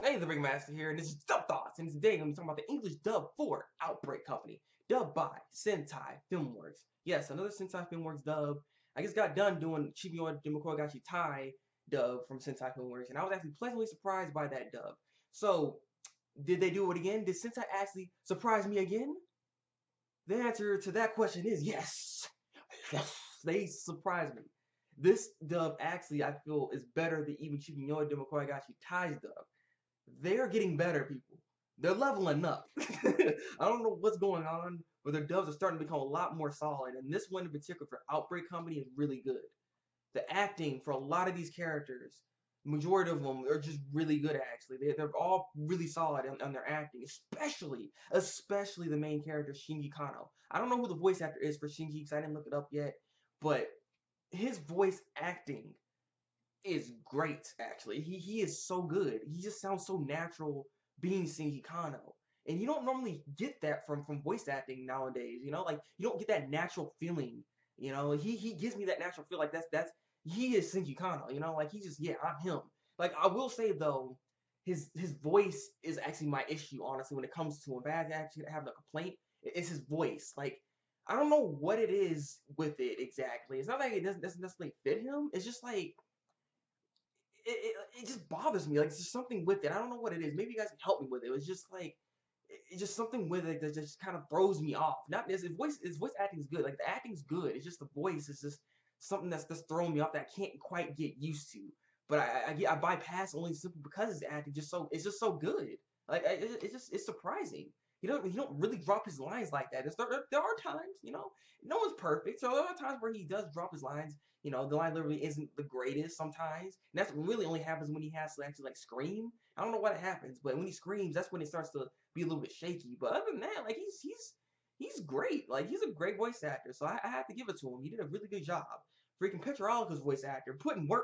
Hey, the Thabreakmaster here, and this is Dub Thoughts, and today I'm talking about the English dub for Outbreak Company, dubbed by Sentai Filmworks. Yes, another Sentai Filmworks dub. I just got done doing Chibiyo Demokorogashi Tai dub from Sentai Filmworks, and I was actually pleasantly surprised by that dub. So, did they do it again? Did Sentai actually surprise me again? The answer to that question is yes. Yes, they surprised me. This dub actually, I feel, is better than even Chibiyo Demokorogashi Tai's dub. They're getting better, people. They're leveling up. I don't know what's going on, but their dubs are starting to become a lot more solid. And this one in particular for Outbreak Company is really good. The acting for a lot of these characters, majority of them are just really good actually. They're all really solid on their acting, especially the main character Shinji Kano. I don't know who the voice actor is for Shinji because I didn't look it up yet, but his voice acting is great, actually. He is so good. He just sounds so natural being Shinji Kano. And you don't normally get that from voice acting nowadays, you know? Like you don't get that natural feeling, you know? He gives me that natural feel like that's he is Shinji Kano, you know? Like he just yeah, I'm him. Like I will say though, his voice is actually my issue, honestly, when it comes to him. If I had to actually have a complaint, it's his voice. Like I don't know what it is with it exactly. It's not like it doesn't necessarily fit him. It's just like it just bothers me. Like, there's just something with it. I don't know what it is. Maybe you guys can help me with it. It's just like it's just something with it that just kind of throws me off. Not his voice acting is good. Like the acting's good. It's just the voice is just something that's throwing me off that I can't quite get used to. But I bypass only simply because his acting it's just so good. Like it's surprising. He don't really drop his lines like that. There are times, no one's perfect. So there are times where he does drop his lines. The line literally isn't the greatest sometimes. And that's really only happens when he has to actually like scream. I don't know what happens, but when he screams, that's when it starts to be a little bit shaky. But other than that, like he's great. Like he's a great voice actor. So I have to give it to him. He did a really good job. Freaking Petrolica's voice actor putting work.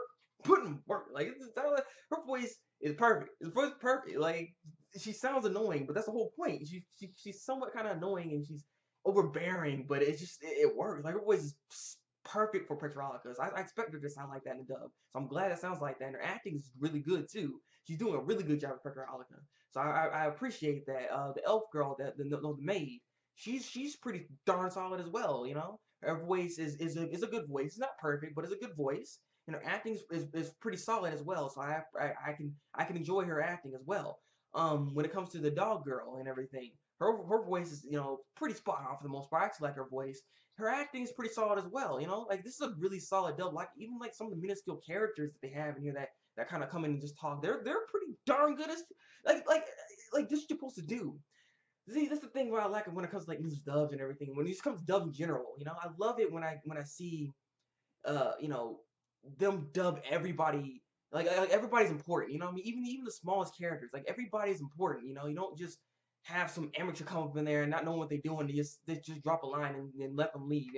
Like her voice is perfect. His voice is perfect. Like she sounds annoying, but that's the whole point. She's somewhat kind of annoying and she's overbearing, but it works. Like her voice is perfect for Petrolica. I expect her to sound like that in the dub, so I'm glad it sounds like that. And her acting is really good too. She's doing a really good job with Petrolica, so I appreciate that. The elf girl, the maid, she's pretty darn solid as well. Her voice is a good voice. It's not perfect, but it's a good voice. And her acting is pretty solid as well. So I can enjoy her acting as well. When it comes to the dog girl and everything, her voice is pretty spot on for the most part. I actually like her voice. Her acting is pretty solid as well. Like this is a really solid dub. Like even like some of the minuscule characters that they have in here that kind of come in and just talk. They're pretty darn good as like this is what you're supposed to do. See, that's the thing where I like it when it comes to like English dubs and everything. When it just comes to dubs in general, I love it when I see uh, you know, them dub everybody like everybody's important. I mean, even the smallest characters, like everybody's important. You don't just have some amateur come up in there and not knowing what they're doing. They just drop a line and let them leave.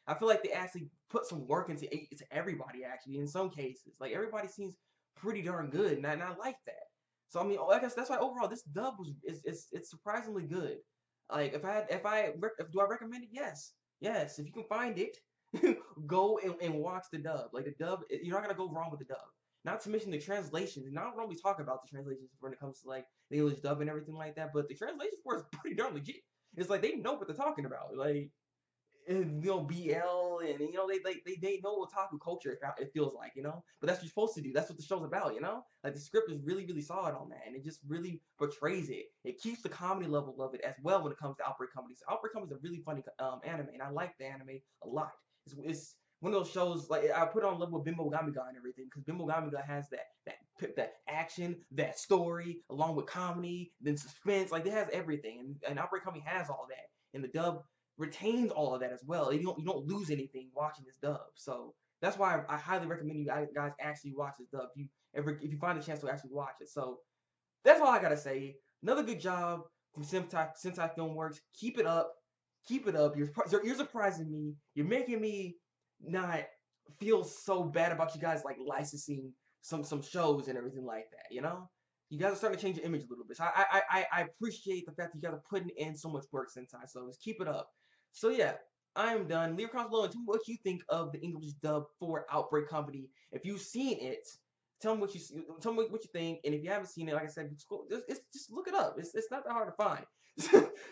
I feel like they actually put some work into everybody. Actually, in some cases, like everybody seems pretty darn good, and I like that. So I mean, I guess that's why overall this dub it's surprisingly good. Like do I recommend it? Yes, yes. If you can find it, go and watch the dub. Like the dub, you're not gonna go wrong with the dub. Not to mention the translations. And I don't normally talk about the translations when it comes to like the English dub and everything like that, but the translations for it is pretty darn legit. It's like they know what they're talking about. Like BL and they know otaku culture. It feels like but that's what you're supposed to do. That's what the show's about. Like the script is really really solid on that, and it just really portrays it. It keeps the comedy level of it as well when it comes to Outbreak Company. So Outbreak Company is a really funny anime, and I like the anime a lot. It's one of those shows like I put it on level with Bimbo Gamiga and everything because Bimbo Gamiga has that action, that story, along with comedy, then suspense. Like it has everything, and Outbreak Company has all that. And the dub retains all of that as well. You don't lose anything watching this dub. So that's why I highly recommend you guys actually watch this dub if you find a chance to actually watch it. So that's all I gotta say. Another good job from Sentai Filmworks. Keep it up. Keep it up. You're surprising me. You're making me not feel so bad about you guys like licensing some shows and everything like that. You guys are starting to change your image a little bit. So I appreciate the fact that you guys are putting in so much work, Sentai. So just keep it up. So yeah, I am done. Leave a comment below and tell me what you think of the English dub for Outbreak Company. If you've seen it, Tell me what you see, tell me what you think, and if you haven't seen it, like I said, just look it up. It's not that hard to find.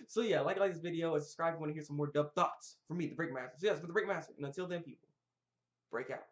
So yeah, like this video and subscribe if you want to hear some more dub thoughts from me, the Breakmaster. So yes, for the Breakmaster, and until then, people, break out.